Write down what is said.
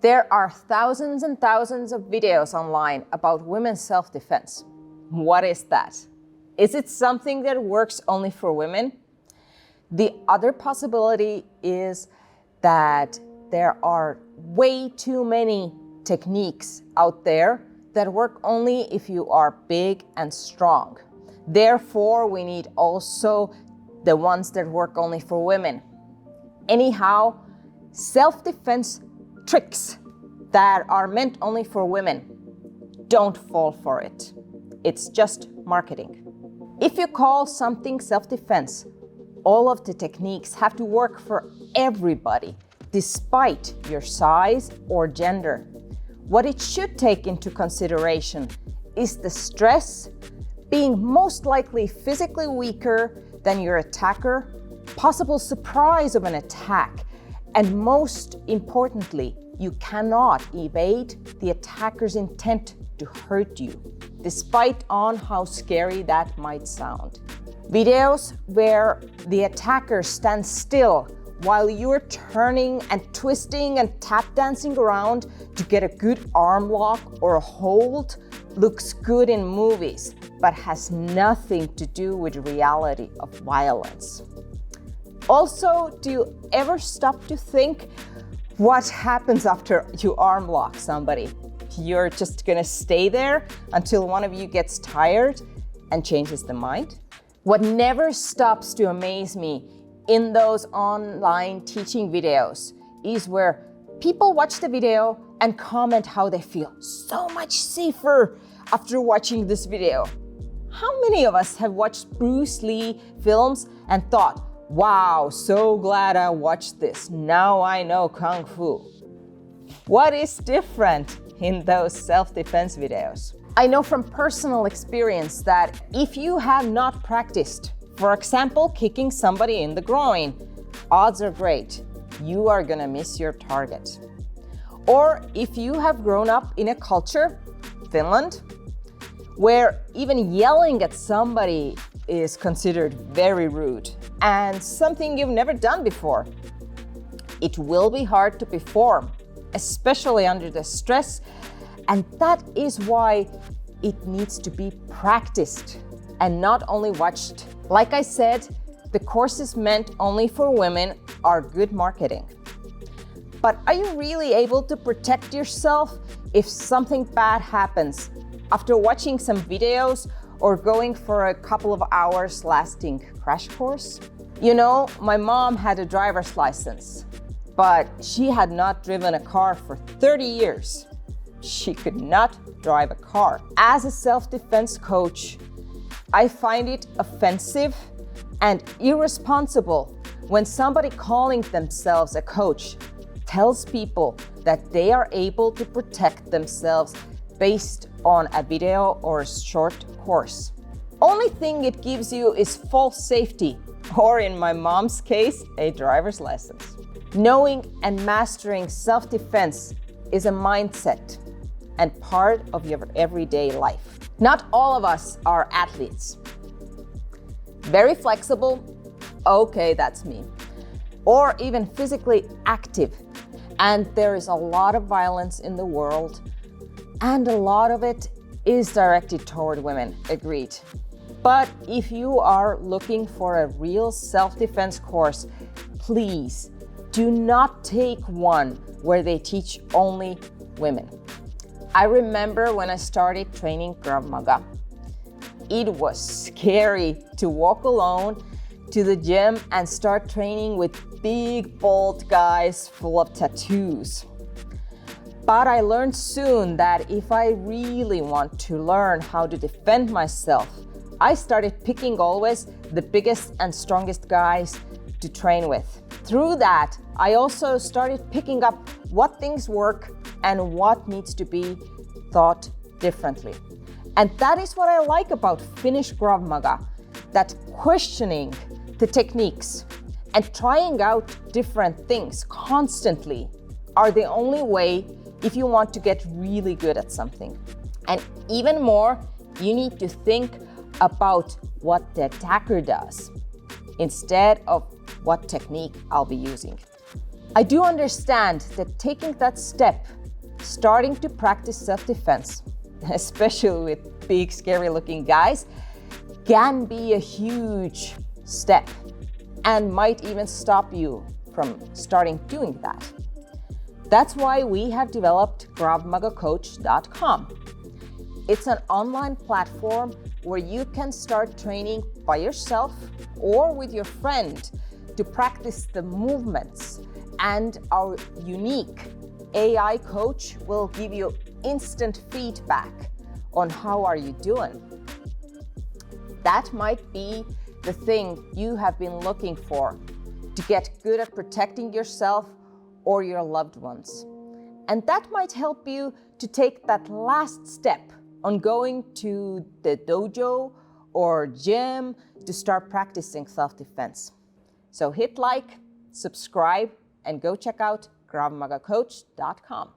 There are thousands and thousands of videos online about women's self-defense. What is that? Is it something that works only for women? The other possibility is that there are way too many techniques out there that work only if you are big and strong. Therefore, we need also the ones that work only for women. Anyhow, self-defense tricks that are meant only for women, don't fall for it. It's just marketing. If you call something self-defense, all of the techniques have to work for everybody, despite your size or gender. What it should take into consideration is the stress, being most likely physically weaker than your attacker, possible surprise of an attack, and most importantly, you cannot evade the attacker's intent to hurt you, despite on how scary that might sound. Videos where the attacker stands still while you're turning and twisting and tap dancing around to get a good arm lock or a hold looks good in movies, but has nothing to do with reality of violence. Also, do you ever stop to think what happens after you arm lock somebody? You're just gonna stay there until one of you gets tired and changes the mind? What never stops to amaze me in those online teaching videos is where people watch the video and comment how they feel so much safer after watching this video. How many of us have watched Bruce Lee films and thought, wow, so glad I watched this. Now I know Kung Fu. What is different in those self-defense videos? I know from personal experience that if you have not practiced, for example, kicking somebody in the groin, odds are great you are gonna miss your target. Or if you have grown up in a culture, Finland, where even yelling at somebody is considered very rude and something you've never done before, it will be hard to perform, especially under the stress. And that is why it needs to be practiced and not only watched. Like I said, the courses meant only for women are good marketing. But are you really able to protect yourself if something bad happens after watching some videos or going for a couple of hours lasting crash course? You know, my mom had a driver's license, but she had not driven a car for 30 years. She could not drive a car. As a self-defense coach, I find it offensive and irresponsible when somebody calling themselves a coach tells people that they are able to protect themselves based on a video or a short course. Only thing it gives you is false safety, or in my mom's case, a driver's license. Knowing and mastering self-defense is a mindset and part of your everyday life. Not all of us are athletes. Very flexible, okay, that's me. Or even physically active. And there is a lot of violence in the world, and a lot of it is directed toward women, agreed. But if you are looking for a real self-defense course, please do not take one where they teach only women. I remember when I started training Krav Maga, it was scary to walk alone to the gym and start training with big, bold guys full of tattoos. But I learned soon that if I really want to learn how to defend myself, I started picking always the biggest and strongest guys to train with. Through that, I also started picking up what things work and what needs to be thought differently. And that is what I like about Finnish Krav Maga, that questioning the techniques and trying out different things constantly are the only way if you want to get really good at something. And even more, you need to think about what the attacker does instead of what technique I'll be using. I do understand that taking that step, starting to practice self-defense, especially with big, scary-looking guys, can be a huge step and might even stop you from starting doing that. That's why we have developed KravMagaCoach.com. It's an online platform where you can start training by yourself or with your friend to practice the movements, and our unique AI coach will give you instant feedback on how are you doing. That might be the thing you have been looking for to get good at protecting yourself or your loved ones. And that might help you to take that last step on going to the dojo or gym to start practicing self-defense. So hit like, subscribe, and go check out KravMagaCoach.com.